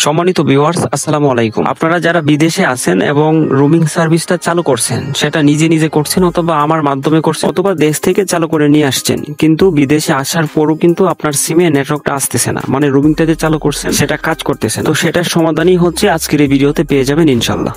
সম্মানিত ভিউয়ার্স, আসসালামু আলাইকুম। আপনারা যারা বিদেশে আছেন এবং রুমিং সার্ভিসটা চালু করছেন, সেটা নিজে নিজে করছেন অথবা আমার মাধ্যমে করছেন অথবা দেশ থেকে চালু করে নিয়ে আসছেন, কিন্তু বিদেশে আসার পরও কিন্তু আপনার সিমে নেটওয়ার্কটা আসতেছে না, মানে রুমিংটা যে চালু করছেন সেটা কাজ করতেছে না। তো সেটার সমাধানই হচ্ছে আজকের এই ভিডিওতে পেয়ে যাবেন ইনশাল্লাহ।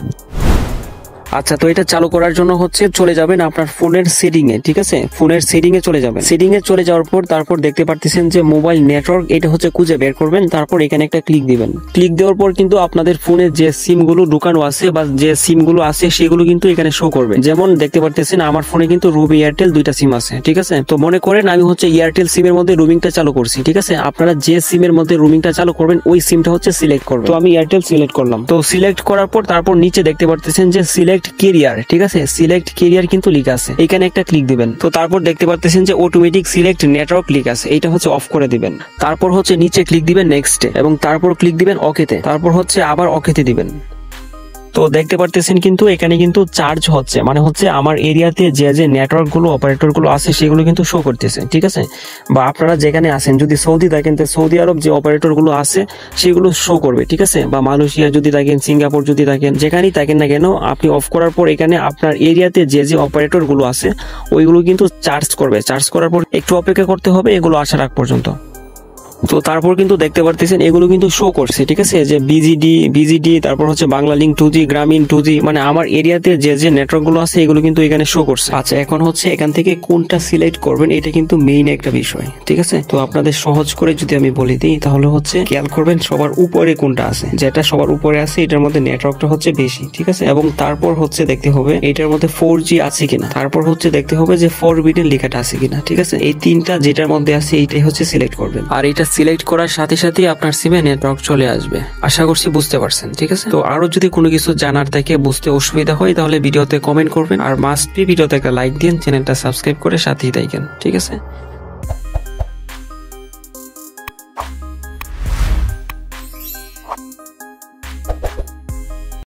আচ্ছা, তো এটা চালু করার জন্য হচ্ছে চলে যাবেন আপনার ফোনের সেটিং এ। ঠিক আছে, ফোনের সেটিং এ চলে যাবেন। সেটিং এ চলে যাওয়ার পর তারপর দেখতে পারতেছেন যে মোবাইল নেটওয়ার্ক, এটা হচ্ছে খুঁজে বের করবেন। তারপর এখানে একটা ক্লিক দিবেন। ক্লিক দেওয়ার পর কিন্তু আপনাদের ফোনে যে সিম গুলো ঢুকানো আছে বা যে সিম গুলো আছে সেগুলো কিন্তু এখানে শো করবে। যেমন দেখতে পারতেছেন আমার ফোনে কিন্তু রুবি এয়ারটেল দুইটা সিম আছে। ঠিক আছে, তো মনে করেন আমি হচ্ছে এয়ারটেল সিমের মধ্যে রুমিংটা চালু করছি। ঠিক আছে, আপনারা যে সিমের মধ্যে রুমিংটা চালু করবেন ওই সিমটা হচ্ছে সিলেক্ট করবেন। তো আমি এয়ারটেল সিলেক্ট করলাম। তো সিলেক্ট করার পর তারপর নিচে দেখতে পারতেছেন যে সিলেক্ট ক্যারিয়ার। ঠিক আছে, সিলেক্ট ক্যারিয়ার কিন্তু লিখা আছে, এখানে একটা ক্লিক দিবেন। তো তারপর দেখতে পারতেছেন যে অটোমেটিক সিলেক্ট নেটওয়ার্ক লিখা আছে, এটা হচ্ছে অফ করে দিবেন। তারপর হচ্ছে নিচে ক্লিক দিবেন নেক্সটে, এবং তারপর ক্লিক দিবেন ওকেতে। তারপর হচ্ছে আবার ওকেতে দিবেন। তো দেখতে পারতেছেন কিন্তু এখানে কিন্তু চার্জ হচ্ছে, মানে হচ্ছে আমার এরিয়াতে যে যে নেটওয়ার্ক গুলো অপারেটর গুলো আছে সেগুলো কিন্তু শো করতেছে। ঠিক আছে, বা আপনারা যেখানে আছেন, যদি সৌদি থাকেন তো সৌদি আরব যে অপারেটর গুলো আছে সেগুলো শো করবে। ঠিক আছে, বা মালয়েশিয়া যদি থাকেন, সিঙ্গাপুর যদি থাকেন, যেখানেই থাকেন না কেন, আপনি অফ করার পর এখানে আপনার এরিয়াতে যে যে অপারেটর গুলো আছে ওইগুলো কিন্তু চার্জ করবে। চার্জ করার পর একটু অপেক্ষা করতে হবে এগুলো আসার আগ পর্যন্ত। তো তারপর কিন্তু দেখতে পারতেছেন এগুলো কিন্তু শো করছে। ঠিক আছে, যে বিজিডি তারপর হচ্ছে বাংলা লিঙ্ক 2G, গ্রামীণ 2G, মানে আমার এরিয়াতে যে যে নেটওয়ার্ক গুলো আছে এগুলো কিন্তু এখানে শো করছে। আচ্ছা, এখন হচ্ছে এখান থেকে কোনটা সিলেক্ট করবেন এটা কিন্তু মেইন একটা বিষয়। ঠিক আছে, তো আপনাদের সহজ করে যদি আমি বলে দিই তাহলে হচ্ছে খেয়াল করবেন সবার উপরে কোনটা আছে, যেটা সবার উপরে আছে এটার মধ্যে নেটওয়ার্কটা হচ্ছে বেশি। ঠিক আছে, এবং তারপর হচ্ছে দেখতে হবে এটার মধ্যে 4G আছে কিনা, তারপর হচ্ছে দেখতে হবে যে 4 বিটের লেখাটা আছে কিনা। ঠিক আছে, এই তিনটা যেটার মধ্যে আছে এইটাই হচ্ছে সিলেক্ট করবেন। আর এটা সিলেক্ট করার সাথে সাথে আপনার সিমে নেটওয়ার্ক চলে আসবে। আশা করছি বুঝতে পারছেন। ঠিক আছে, তো আরো যদি কোনো কিছু জানার থাকে, বুঝতে অসুবিধা হয়, তাহলে ভিডিওতে কমেন্ট করবেন। আর মাস্ট বি ভিডিওতে একটা লাইক দিন, চ্যানেলটা সাবস্ক্রাইব করে সাথেই থাকেন। ঠিক আছে।